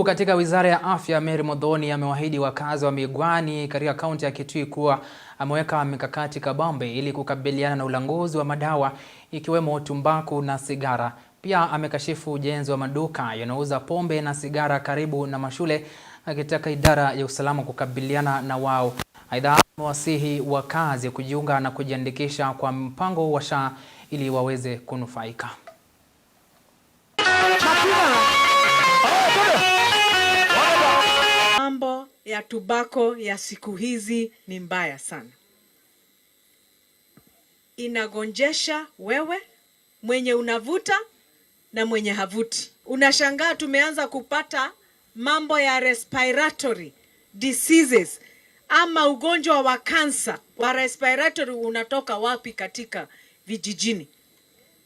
Katika Wizara ya Afya, Mary Muthoni amewaahidi wakazi wa Migwani katika kaunti ya Kitui kuwa ameweka mikakati kabambe ili kukabiliana na ulanguzi wa madawa ikiwemo tumbaku na sigara. Pia amekashifu ujenzi wa maduka yanauza pombe na sigara karibu na mashule, akitaka idara ya usalama kukabiliana na wao. Aidha, amewasihi wakazi kujiunga na kujiandikisha kwa mpango wa SHA ili waweze kunufaika. Mambo ya tobacco ya siku hizi ni mbaya sana. Inagonjesha wewe mwenye unavuta na mwenye havuti. Unashangaa tumeanza kupata mambo ya respiratory diseases ama ugonjwa wa kansa wa respiratory unatoka wapi katika vijijini.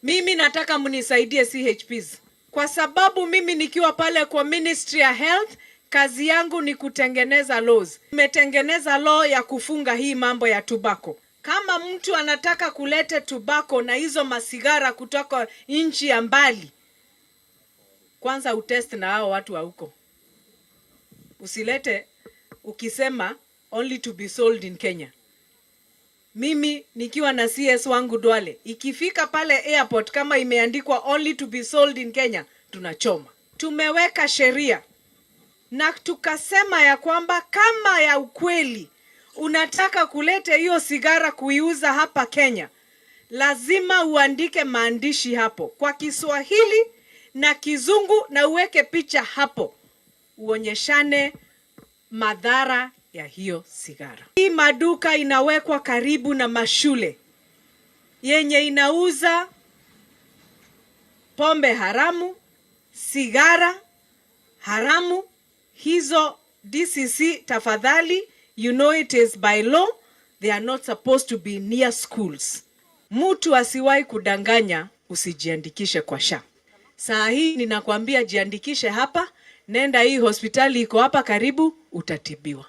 Mimi nataka mnisaidie CHPs, kwa sababu mimi nikiwa pale kwa Ministry ya Health, kazi yangu ni kutengeneza laws. Nimetengeneza law ya kufunga hii mambo ya tobacco. Kama mtu anataka kulete tobacco na hizo masigara kutoka nchi ya mbali, kwanza utest na hao watu wa huko. Usilete ukisema only to be sold in Kenya. Mimi nikiwa na CS wangu Duale, ikifika pale airport kama imeandikwa only to be sold in Kenya, tunachoma. Tumeweka sheria na tukasema ya kwamba kama ya ukweli unataka kulete hiyo sigara kuiuza hapa Kenya, lazima uandike maandishi hapo kwa Kiswahili na Kizungu na uweke picha hapo, uonyeshane madhara ya hiyo sigara. Hii maduka inawekwa karibu na mashule yenye inauza pombe haramu, sigara haramu. Hizo DCC, tafadhali, you know it is by law, they are not supposed to be near schools. Mtu asiwahi kudanganya usijiandikishe kwa SHA. Saa hii ninakwambia jiandikishe hapa, nenda hii hospitali iko hapa karibu, utatibiwa.